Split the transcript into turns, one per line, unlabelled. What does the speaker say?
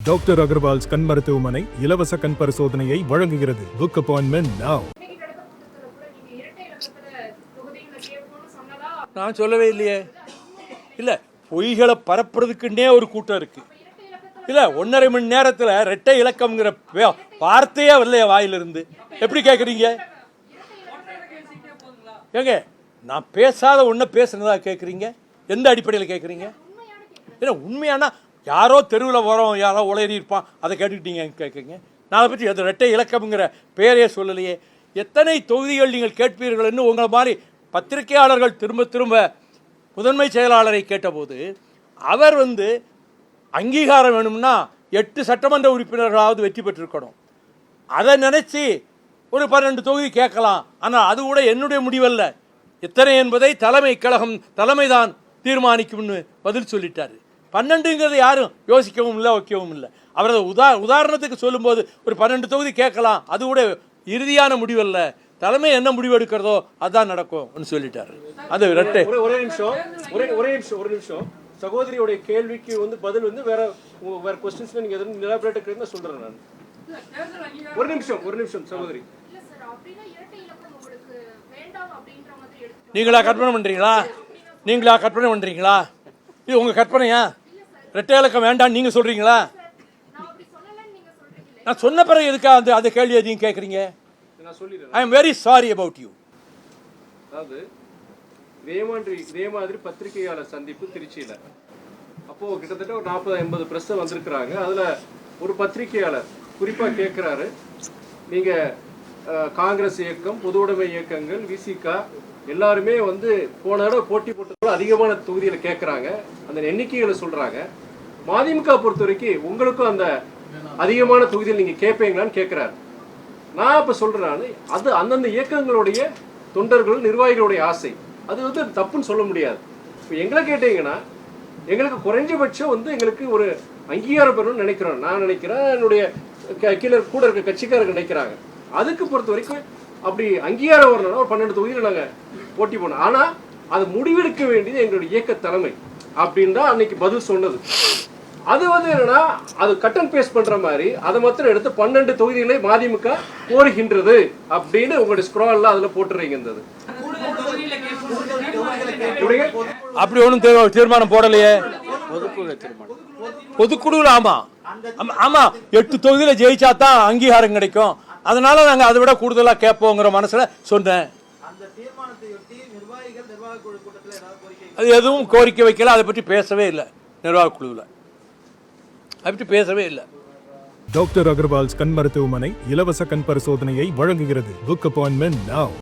Doctor Agarwal's கண் மருத்துவமனை இலவச கண் பரிசோதனையை வழங்குகிறது. Book appointment now.
நான் சொல்லவே இல்லையே. இல்லை, பொய்களை பரப்புறதுக்குன்னே ஒரு கூட்டம் இருக்கு. இல்லை, 1.5 மணி நேரத்தில் இரட்டை இலக்கம்ங்கிற வார்த்தையே வரலையே வாயிலிருந்து. எப்படி கேட்குறீங்க? ஏங்க, நான் பேசாத ஒன்றை பேசுனதா கேட்குறீங்க? எந்த அடிப்படையில் கேட்குறீங்க? ஏன்னா உண்மையானா யாரோ தெருவில் வரோம், யாரோ உளறி இருப்பான், அதை கேட்டுக்கிட்டீங்கன்னு கேட்குறீங்க. நான் அதை பற்றி அது இரட்டை இலக்கம்ங்கிற பேரே சொல்லலையே. எத்தனை தொகுதிகள் நீங்கள் கேட்பீர்கள்னு உங்களை மாதிரி பத்திரிகையாளர்கள் திரும்ப திரும்ப முதன்மை செயலாளரை கேட்டபோது அவர் அங்கீகாரம் வேணும்னா 8 சட்டமன்ற உறுப்பினர்களாவது வெற்றி பெற்றிருக்கணும். அதை நினச்சி ஒரு 12 தொகுதி கேட்கலாம். ஆனால் அது கூட என்னுடைய முடிவல்ல, எத்தனை என்பதை தலைமை கழகம் தலைமைதான் தீர்மானிக்கும்னு பதில் சொல்லிட்டாரு. 12ங்கிறது யாரும் யோசிக்கவும் இல்லை, வைக்கவும் இல்லை. அவரது உதாரணத்துக்கு சொல்லும்போது ஒரு 12 தொகுதி கேட்கலாம், அது கூட இறுதியான முடிவல்ல, தலைமை என்ன முடிவு எடுக்கிறதோ அதுதான் நடக்கும் சொல்லிட்டாரு. அது இரட்டை.
ஒரே நிமிஷம் சகோதரியோட கேள்விக்கு பதில் வேற क्वेश्चंस நீங்க எதுவும் எலாபரேட் பண்ணி சொல்றேன் நான். ஒரு நிமிஷம் சகோதரி.
நீங்களா கற்பனை பண்றீங்களா? இது உங்க கற்பனையா? இரட்டை இலக்கம் வேண்டாம் நீங்க சொல்றீங்களா? நான் சொன்ன பிறகு எதுக்கா அந்த கேள்வி எதையும் கேட்குறீங்க? I am very sorry about you.
அதாவது இதே மாதிரி பத்திரிகையாளர் சந்திப்பு திருச்சியில் அப்போ கிட்டத்தட்ட ஒரு 40-50 பிரஸ் வந்திருக்கிறாங்க. அதில் ஒரு பத்திரிகையாளர் குறிப்பாக கேட்குறாரு, நீங்கள் காங்கிரஸ் இயக்கம், பொது உடைமை இயக்கங்கள், விசிகா எல்லாருமே போன தடவை போட்டி போட்டதோட அதிகமான தொகுதியில் கேட்குறாங்க, அந்த எண்ணிக்கைகளை சொல்கிறாங்க. மதிமுக பொறுத்த வரைக்கும் உங்களுக்கும் அந்த அதிகமான தொகுதியில் நீங்கள் கேட்பீங்களான்னு கேட்குறாரு. நான் இப்போ சொல்கிறேன், அது அந்தந்த இயக்கங்களுடைய தொண்டர்கள் நிர்வாகிகளுடைய ஆசை, அது தப்புன்னு சொல்ல முடியாது. இப்போ எங்களை கேட்டீங்கன்னா எங்களுக்கு குறைஞ்சபட்சம் எங்களுக்கு ஒரு அங்கீகாரம் பெறணும்னு நினைக்கிறோம். நான் நினைக்கிறேன், என்னுடைய கீழே கூட இருக்க கட்சிக்காரர்கள் நினைக்கிறாங்க. அதுக்கு பொறுத்த வரைக்கும் அப்படி அங்கீகாரம் வரணும்னா ஒரு 12 தொகுதியில் நாங்கள் போட்டி போனோம். ஆனால் அது முடிவெடுக்க வேண்டியது எங்களுடைய இயக்க தலைமை அப்படின்னு தான் அன்னைக்கு பதில் சொன்னது. அது என்னன்னா, அது கட் அண்ட் பேஸ்ட் பண்ற மாதிரி அதை மாத்திரம் எடுத்து 12 தொகுதிகளை மதிமுக கோருகின்றது அப்படின்னு உங்களுடைய ஸ்க்ரால்ல அதுல போட்டுறீங்க.
அப்படி ஒன்றும் தீர்மானம் போடலையே. பொதுக்குழுவில் ஆமா 8 தொகுதியில ஜெயிச்சா தான் அங்கீகாரம் கிடைக்கும், அதனால நாங்க அதை விட கூடுதலா கேட்போங்கிற மனசுல சொன்னேன். அது எதுவும் கோரிக்கை வைக்கல, அதை பற்றி பேசவே இல்லை. நிர்வாக குழுவில் அதை பற்றி பேசவே இல்லை.
டாக்டர் அகர்வால்ஸ் கண் மருத்துவமனை இலவச கண் பரிசோதனையை வழங்குகிறது. Book appointment now.